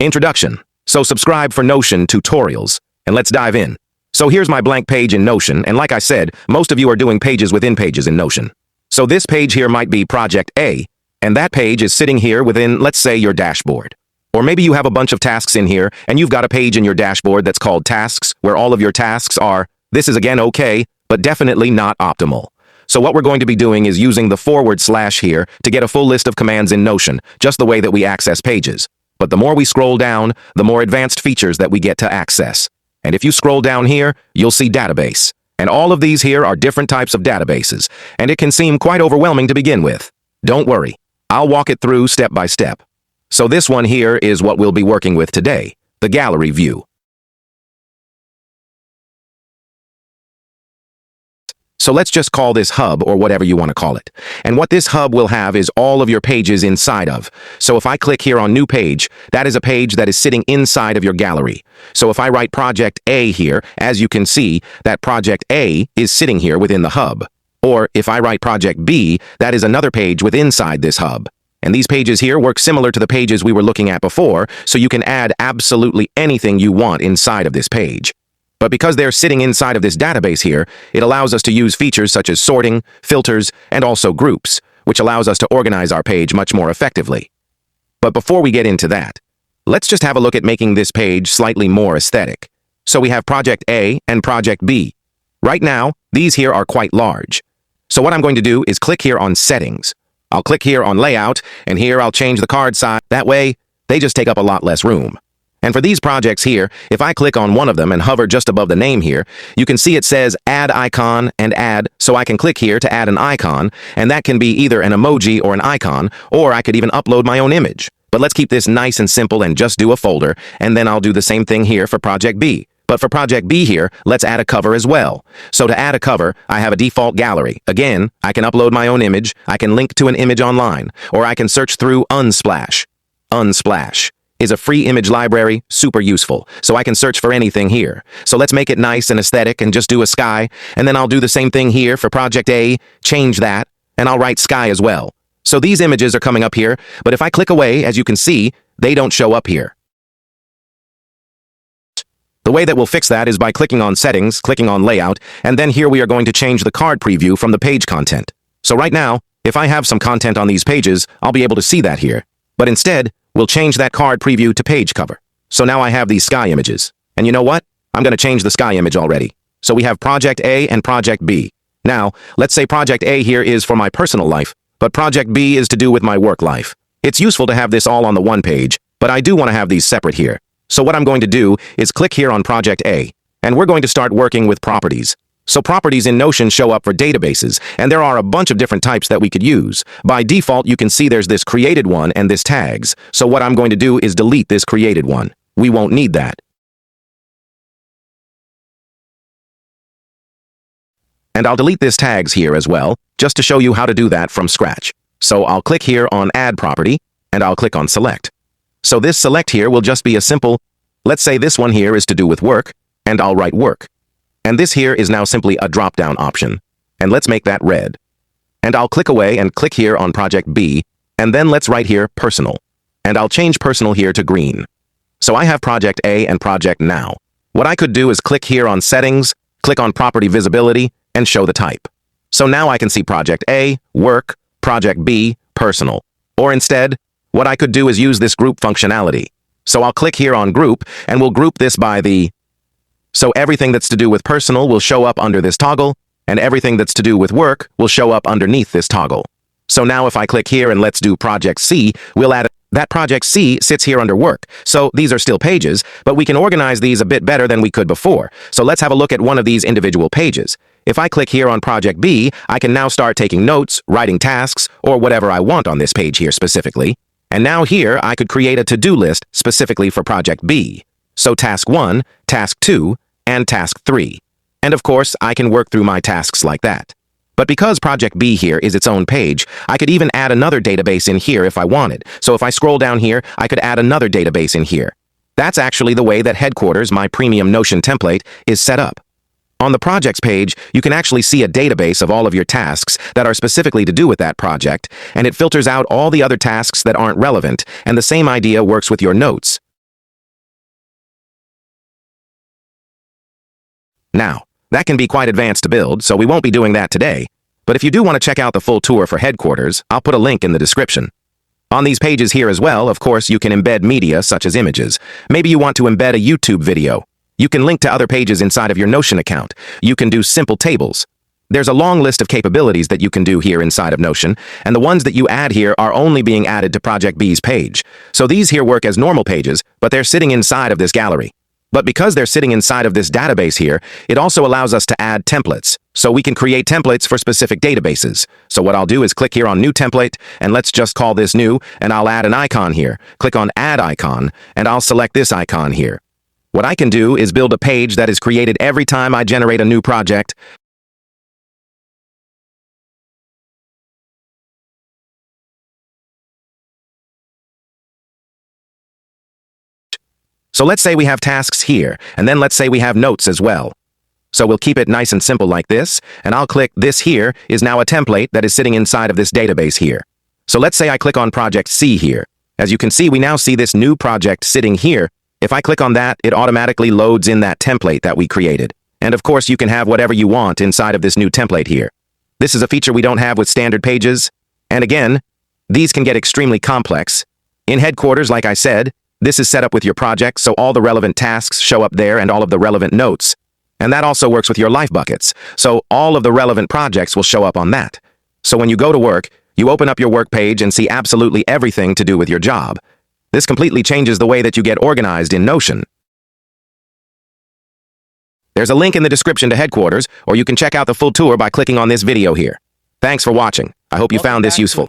Introduction. So subscribe for Notion tutorials, and let's dive in. So here's my blank page in Notion, and like I said, most of you are doing pages within pages in Notion. So this page here might be Project A, and that page is sitting here within, let's say, your dashboard. Or maybe you have a bunch of tasks in here, and you've got a page in your dashboard that's called Tasks, where all of your tasks are. This is again okay, but definitely not optimal. So what we're going to be doing is using the / here to get a full list of commands in Notion, just the way that we access pages. But the more we scroll down, the more advanced features that we get to access. And if you scroll down here, you'll see database. And all of these here are different types of databases, and it can seem quite overwhelming to begin with. Don't worry, I'll walk it through step by step. So this one here is what we'll be working with today, the gallery view. So let's just call this hub or whatever you want to call it. And what this hub will have is all of your pages inside of. So if I click here on new page, that is a page that is sitting inside of your gallery. So if I write Project A here, as you can see, that Project A is sitting here within the hub. Or if I write Project B, that is another page within inside this hub. And these pages here work similar to the pages we were looking at before, so you can add absolutely anything you want inside of this page. But because they're sitting inside of this database here, it allows us to use features such as sorting, filters, and also groups, which allows us to organize our page much more effectively. But before we get into that, let's just have a look at making this page slightly more aesthetic. So we have Project A and Project B. Right now, these here are quite large. So what I'm going to do is click here on Settings. I'll click here on Layout, and here I'll change the card size. That way, they just take up a lot less room. And for these projects here, if I click on one of them and hover just above the name here, you can see it says Add Icon and Add, so I can click here to add an icon, and that can be either an emoji or an icon, or I could even upload my own image. But let's keep this nice and simple and just do a folder, and then I'll do the same thing here for Project B. But for Project B here, let's add a cover as well. So to add a cover, I have a default gallery. Again, I can upload my own image, I can link to an image online, or I can search through Unsplash. Unsplash is a free image library, super useful, so I can search for anything here. So let's make it nice and aesthetic and just do a sky, and then I'll do the same thing here for Project A, change that, and I'll write sky as well. So these images are coming up here, but if I click away, as you can see, they don't show up here. The way that we'll fix that is by clicking on Settings, clicking on Layout, and then here we are going to change the card preview from the page content. So right now, if I have some content on these pages, I'll be able to see that here. But instead, we'll change that card preview to page cover. So now I have these sky images. And you know what? I'm going to change the sky image already. So we have Project A and Project B. Now, let's say Project A here is for my personal life, but Project B is to do with my work life. It's useful to have this all on the one page, but I do want to have these separate here. So what I'm going to do is click here on Project A, and we're going to start working with properties. So properties in Notion show up for databases, and there are a bunch of different types that we could use. By default, you can see there's this created one and this tags. So what I'm going to do is delete this created one. We won't need that. And I'll delete this tags here as well, just to show you how to do that from scratch. So I'll click here on Add Property, and I'll click on Select. So this select here will just be a simple, let's say this one here is to do with work, and I'll write work. And this here is now simply a drop-down option. And let's make that red. And I'll click away and click here on Project B, and then let's write here personal. And I'll change personal here to green. So I have Project A and Project Now. What I could do is click here on Settings, click on Property Visibility, and show the type. So now I can see Project A, Work, Project B, Personal. Or instead, what I could do is use this group functionality. So I'll click here on Group, and we'll group this by the... So everything that's to do with personal will show up under this toggle, and everything that's to do with work will show up underneath this toggle. So now if I click here and let's do Project C, we'll add that Project C sits here under work. So these are still pages, but we can organize these a bit better than we could before. So let's have a look at one of these individual pages. If I click here on Project B, I can now start taking notes, writing tasks, or whatever I want on this page here specifically. And now here, I could create a to-do list specifically for Project B. So Task 1, Task 2, and Task 3. And of course, I can work through my tasks like that. But because Project B here is its own page, I could even add another database in here if I wanted. So if I scroll down here, I could add another database in here. That's actually the way that Headquarters, my premium Notion template, is set up. On the projects page, you can actually see a database of all of your tasks that are specifically to do with that project, and it filters out all the other tasks that aren't relevant, and the same idea works with your notes. Now, that can be quite advanced to build, so we won't be doing that today. But if you do want to check out the full tour for headquarters, I'll put a link in the description. On these pages here as well, of course, you can embed media such as images. Maybe you want to embed a YouTube video. You can link to other pages inside of your Notion account. You can do simple tables. There's a long list of capabilities that you can do here inside of Notion, and the ones that you add here are only being added to Project B's page. So these here work as normal pages, but they're sitting inside of this gallery. But because they're sitting inside of this database here, it also allows us to add templates. So we can create templates for specific databases. So what I'll do is click here on New Template, and let's just call this New, and I'll add an icon here. Click on Add Icon, and I'll select this icon here. What I can do is build a page that is created every time I generate a new project. So let's say we have tasks here, and then let's say we have notes as well. So we'll keep it nice and simple like this, and I'll click this here is now a template that is sitting inside of this database here. So let's say I click on Project C here. As you can see, we now see this new project sitting here. If I click on that, it automatically loads in that template that we created. And of course, you can have whatever you want inside of this new template here. This is a feature we don't have with standard pages. And again, these can get extremely complex. In headquarters, like I said, this is set up with your project, so all the relevant tasks show up there and all of the relevant notes. And that also works with your life buckets, so all of the relevant projects will show up on that. So when you go to work, you open up your work page and see absolutely everything to do with your job. This completely changes the way that you get organized in Notion. There's a link in the description to headquarters, or you can check out the full tour by clicking on this video here. Thanks for watching. I hope you found this useful.